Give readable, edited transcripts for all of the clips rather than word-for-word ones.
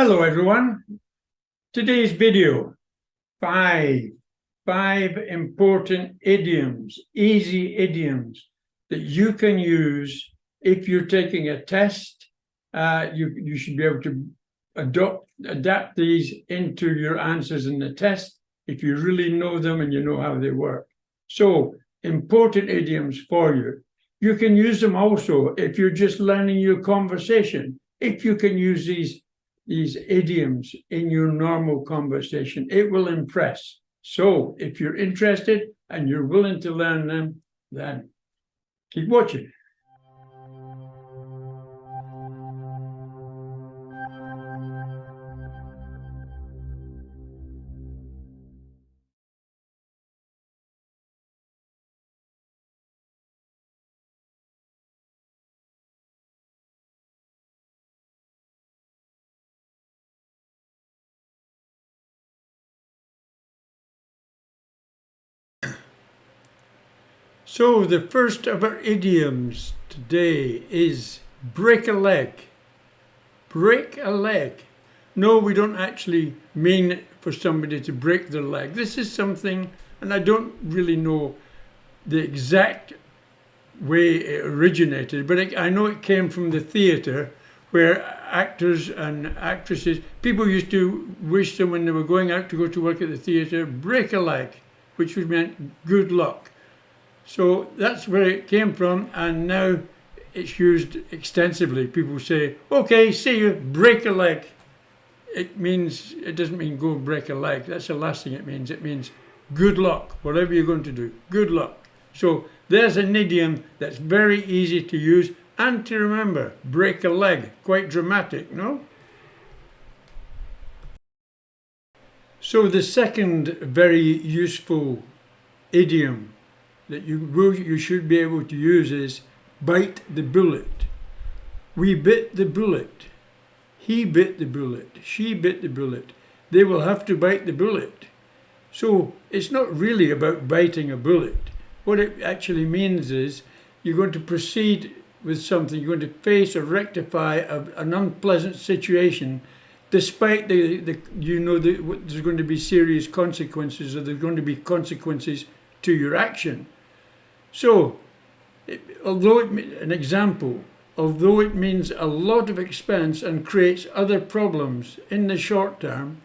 Hello everyone. Today's video, five important idioms, easy idioms that you can use if you're taking a test. You should be able to adapt these into your answers in the test if you really know them and you know how they work. So, important idioms for you. You can use them also if you're just learning your conversation. If you can use these idioms in your normal conversation, it will impress. So if you're interested and you're willing to learn them, then keep watching. So the first of our idioms today is break a leg. Break a leg. No, we don't actually mean for somebody to break their leg. This is something, and I don't really know the exact way it originated, but I know it came from the theatre, where actors and actresses, people used to wish them when they were going out to go to work at the theatre, break a leg, which would mean good luck. So that's where it came from, and now it's used extensively. People say, okay, see you, break a leg. It doesn't mean go break a leg. That's the last thing it means. It means good luck, whatever you're going to do, good luck. So there's an idiom that's very easy to use and to remember. Break a leg, quite dramatic, no? So the second very useful idiom that you should be able to use is bite the bullet. We bit the bullet. He bit the bullet. She bit the bullet. They will have to bite the bullet. So it's not really about biting a bullet. What it actually means is you're going to proceed with something. You're going to face or rectify an unpleasant situation, despite there's going to be serious consequences, or there's going to be consequences to your action. So, although it means a lot of expense and creates other problems in the short term,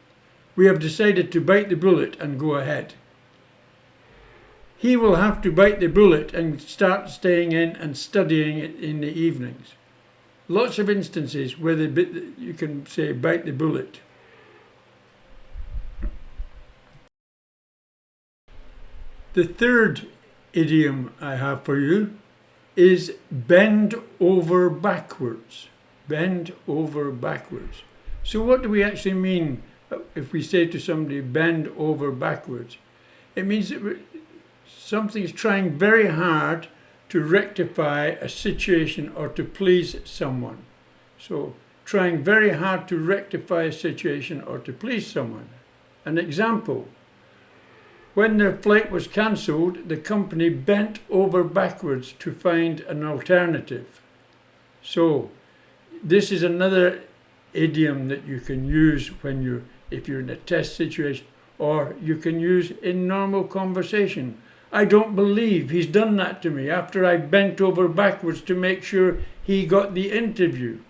we have decided to bite the bullet and go ahead. He will have to bite the bullet and start staying in and studying it in the evenings. Lots of instances where you can say bite the bullet. The third idiom I have for you is bend over backwards. Bend over backwards. So what do we actually mean if we say to somebody bend over backwards? It means that something's trying very hard to rectify a situation or to please someone. So trying very hard to rectify a situation or to please someone. An example. When their flight was cancelled, the company bent over backwards to find an alternative. So this is another idiom that you can use if you're in a test situation, or you can use in normal conversation. I don't believe he's done that to me after I bent over backwards to make sure he got the interview.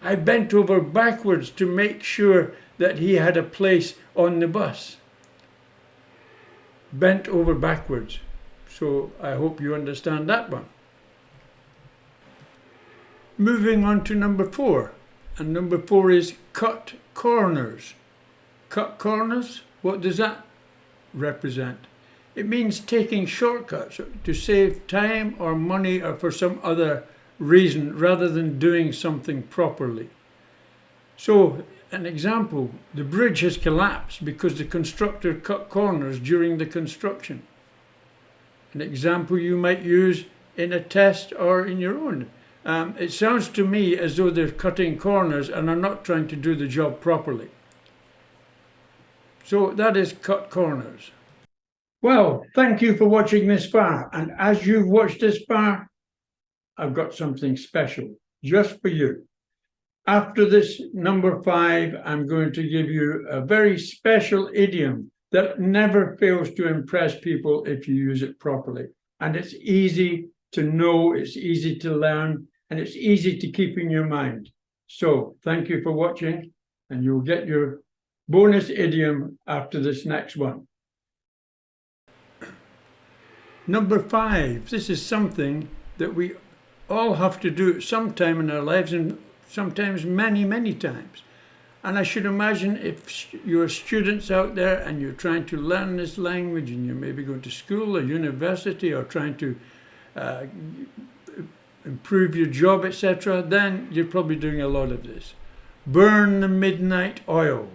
I bent over backwards to make sure that he had a place on the bus. Bent over backwards. So I hope you understand that one. Moving on to number 4. And number 4 is cut corners. Cut corners, what does that represent? It means taking shortcuts to save time or money or for some other reason rather than doing something properly. So, an example, the bridge has collapsed because the constructor cut corners during the construction. An example you might use in a test or in your own. It sounds to me as though they're cutting corners and are not trying to do the job properly. So that is cut corners. Well, thank you for watching this far. And as you've watched this far, I've got something special just for you. After this number 5, I'm going to give you a very special idiom that never fails to impress people if you use it properly. And it's easy to know, it's easy to learn, and it's easy to keep in your mind. So thank you for watching, and you'll get your bonus idiom after this next one. Number 5, this is something that we all have to do at some time in our lives, and sometimes many, many times. And I should imagine if you're students out there and you're trying to learn this language, and you're maybe going to school or university or trying to improve your job, etc., then you're probably doing a lot of this. Burn the midnight oil.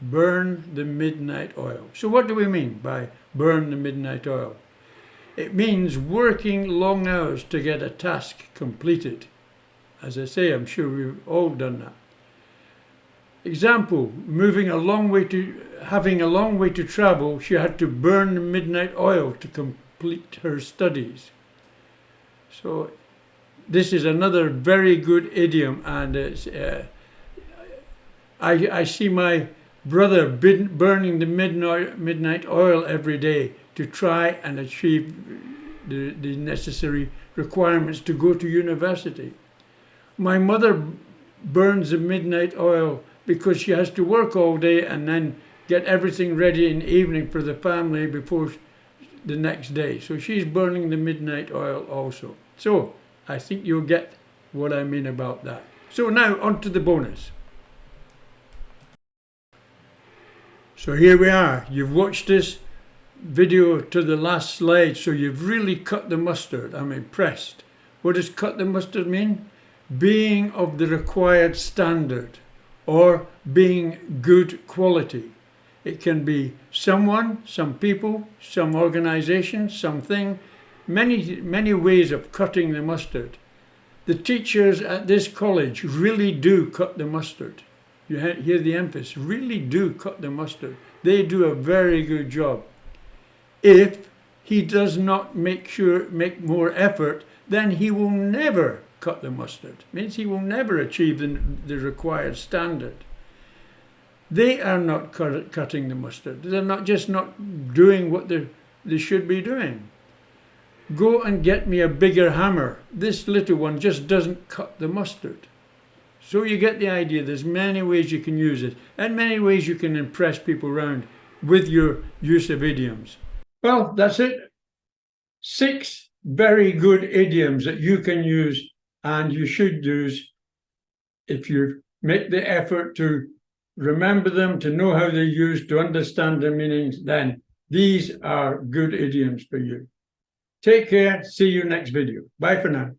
Burn the midnight oil. So what do we mean by burn the midnight oil? It means working long hours to get a task completed. As I say, I'm sure we've all done that. Example, having a long way to travel, she had to burn the midnight oil to complete her studies. So this is another very good idiom, and it's, I see my brother burning the midnight oil every day to try and achieve the necessary requirements to go to university. My mother burns the midnight oil because she has to work all day and then get everything ready in the evening for the family before the next day. So she's burning the midnight oil also. So I think you'll get what I mean about that. So now on to the bonus. So here we are. You've watched this video to the last slide, so you've really cut the mustard. I'm impressed. What does cut the mustard mean? Being of the required standard, or being good quality. It can be someone, some people, some organization, something, many ways of cutting the mustard. The teachers at this college really do cut the mustard. You hear the emphasis, really do cut the mustard. They do a very good job. If he does not make more effort, then he will never cut the mustard. It means he will never achieve the required standard. They are not cutting the mustard. They're not doing what they should be doing. Go and get me a bigger hammer. This little one just doesn't cut the mustard. So you get the idea. There's many ways you can use it, and many ways you can impress people around with your use of idioms. Well, that's it. 6 very good idioms that you can use and you should use if you make the effort to remember them, to know how they're used, to understand their meanings. Then these are good idioms for you. Take care. See you next video. Bye for now.